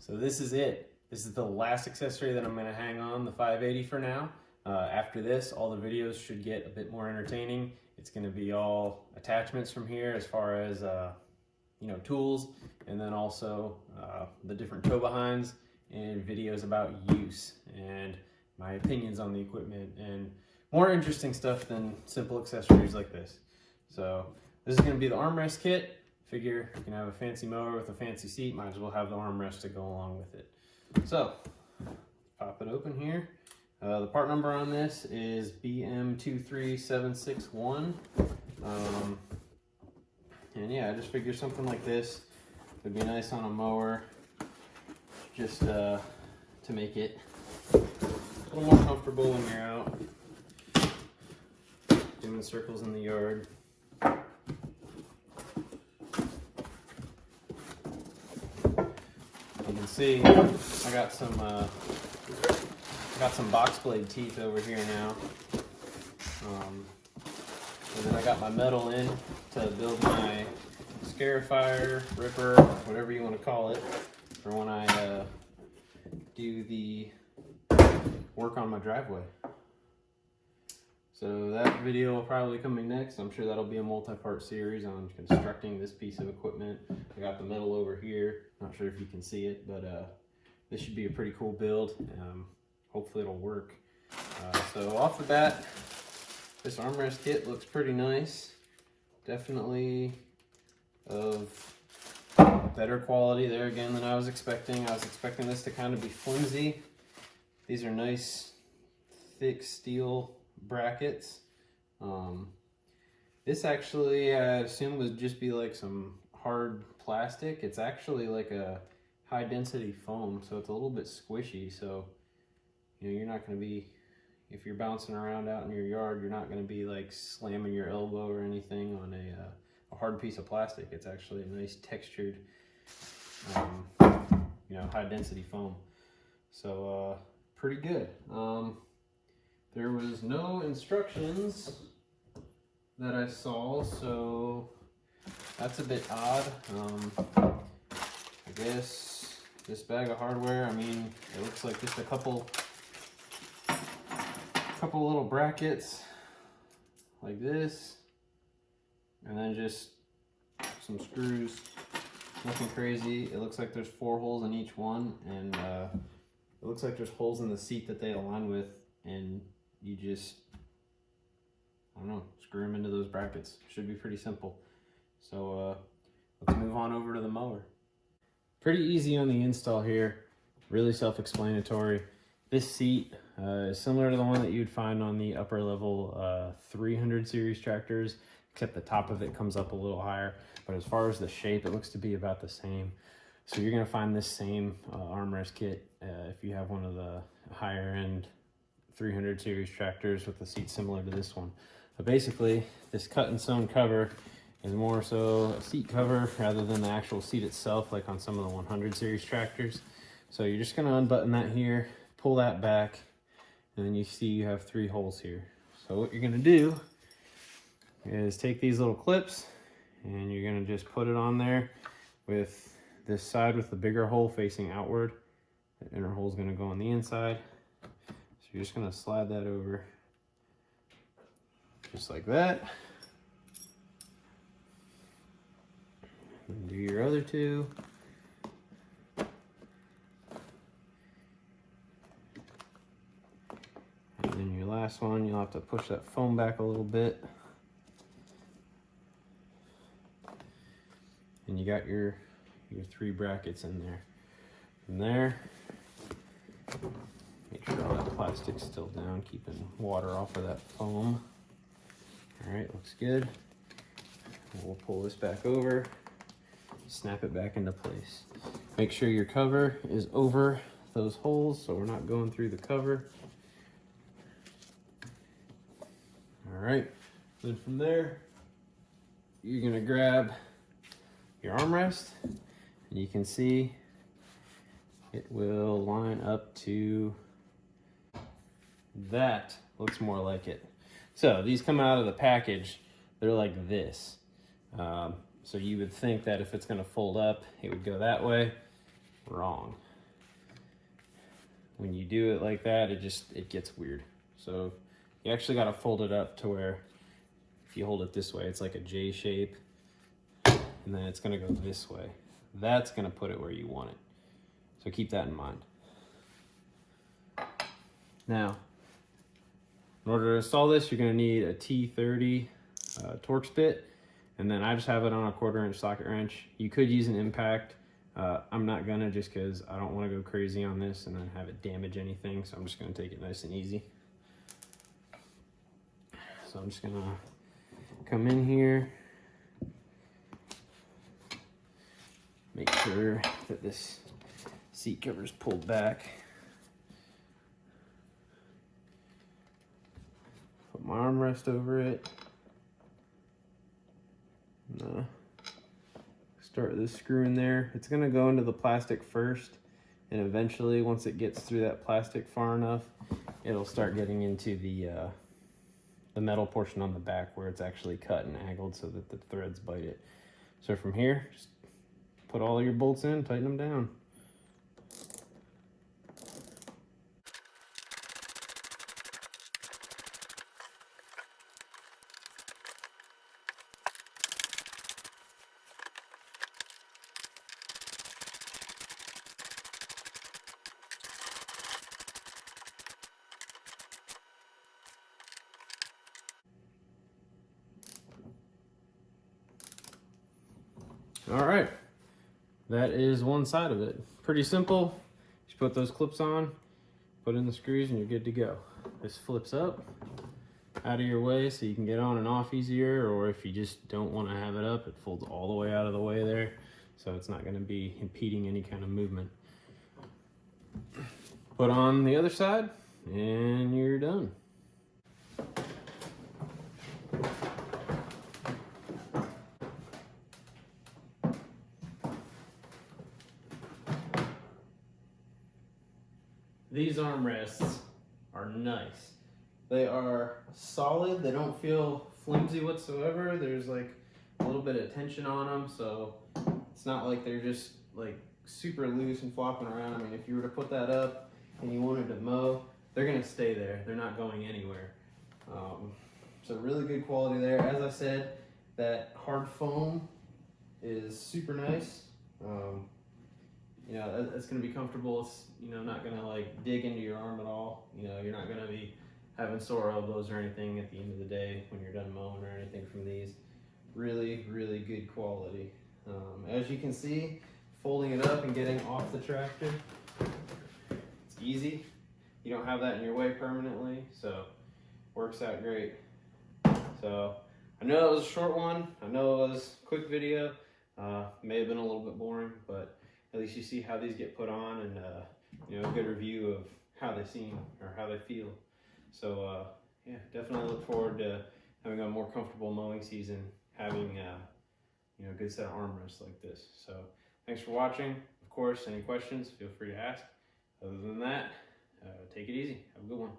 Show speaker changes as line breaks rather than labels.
So this is it. This is the last accessory that I'm going to hang on the 580 for now. After this, all the videos should get a bit more entertaining. It's going to be all attachments from here as far as tools, and then also the different tow behinds and videos about use and my opinions on the equipment and more interesting stuff than simple accessories like this. So this is going to be the armrest kit. Figure you can have a fancy mower with a fancy seat, might as well have the armrest to go along with it. So pop it open here. The part number on this is BM23761. And yeah, I just figured something like this would be nice on a mower, just to make it a little more comfortable when you're out doing circles in the yard. You can see I got some box blade teeth over here now. And then I got my metal in to build my scarifier, ripper, whatever you want to call it, for when I do the work on my driveway. So that video will probably be coming next. I'm sure that'll be a multi-part series on constructing this piece of equipment. I got the metal over here. Not sure if you can see it, but this should be a pretty cool build. Hopefully it'll work. So off the bat, this armrest kit looks pretty nice. Definitely of better quality there again than I was expecting. I was expecting this to kind of be flimsy. These are nice, thick steel brackets. This actually, I assume, would just be like some hard plastic. It's actually like a high density foam, so it's a little bit squishy. So, you're not going to be, if you're bouncing around out in your yard, you're not going to be like slamming your elbow or anything on a hard piece of plastic. It's actually a nice textured, high density foam. So, pretty good. There was no instructions that I saw, so that's a bit odd. I guess this bag of hardware, it looks like just a couple little brackets like this, and then just some screws. Nothing crazy. It looks like there's 4 holes in each one, and it looks like there's holes in the seat that they align with, and you just, screw them into those brackets. Should be pretty simple. So let's move on over to the mower. Pretty easy on the install here. Really self-explanatory. This seat is similar to the one that you'd find on the upper level 300 series tractors, except the top of it comes up a little higher. But as far as the shape, it looks to be about the same. So you're gonna find this same armrest kit if you have one of the higher end 300 series tractors with the seat similar to this one. But basically, this cut and sewn cover is more so a seat cover rather than the actual seat itself, like on some of the 100 series tractors. So you're just gonna unbutton that here, pull that back, and then you see you have 3 holes here. So what you're gonna do is take these little clips and you're gonna just put it on there with this side with the bigger hole facing outward. The inner hole is gonna go on the inside. So you're just gonna slide that over just like that. And do your other 2. And then your last one, you'll have to push that foam back a little bit. And you got your 3 brackets in there. From there, make sure all that plastic's still down, keeping water off of that foam. All right, looks good. We'll pull this back over, snap it back into place. Make sure your cover is over those holes so we're not going through the cover. All right, then from there, you're gonna grab your armrest, and you can see it will line up to that. Looks more like it. So these come out of the package, they're like this. So you would think that if it's gonna fold up, it would go that way. Wrong. when you do it like that, it gets weird. So you actually got to fold it up to where if you hold it this way, it's like a J shape, and then it's going to go this way. That's going to put it where you want it. So keep that in mind. Now, in order to install this, you're going to need a T30 Torx bit, and then I just have it on a 1/4-inch socket wrench. You could use an impact. I'm not gonna, just because I don't want to go crazy on this and then have it damage anything, so I'm just going to take it nice and easy. So I'm just going to come in here, make sure that this seat cover is pulled back. Put my armrest over it. Start this screw in there. It's going to go into the plastic first, and eventually once it gets through that plastic far enough, it'll start getting into the metal portion on the back where it's actually cut and angled so that the threads bite it. So from here, just put all your bolts in, tighten them down. All right, that is one side of it. Pretty simple. Just put those clips on, put in the screws, and you're good to go. This flips up out of your way so you can get on and off easier, or if you just don't want to have it up, it folds all the way out of the way there, so it's not going to be impeding any kind of movement. Put on the other side, and you're done. These armrests are nice. They are solid. They don't feel flimsy whatsoever. There's like a little bit of tension on them, so it's not like they're just like super loose and flopping around. I mean, if you were to put that up and you wanted to mow, they're gonna stay there. They're not going anywhere. So really good quality there. As I said, that hard foam is super nice. You know, it's going to be comfortable. It's, you know, not going to like dig into your arm at all. You know, you're not going to be having sore elbows or anything at the end of the day when you're done mowing or anything from these. Really, really good quality. As you can see, folding it up and getting off the tractor, it's easy. You don't have that in your way permanently, so works out great. So I know it was a short one. I know it was a quick video. May have been a little bit boring, but at least you see how these get put on, and you know, a good review of how they seem or how they feel. So yeah, definitely look forward to having a more comfortable mowing season, having you know, a good set of armrests like this. So thanks for watching. Of course, any questions, feel free to ask. Other than that, take it easy. Have a good one.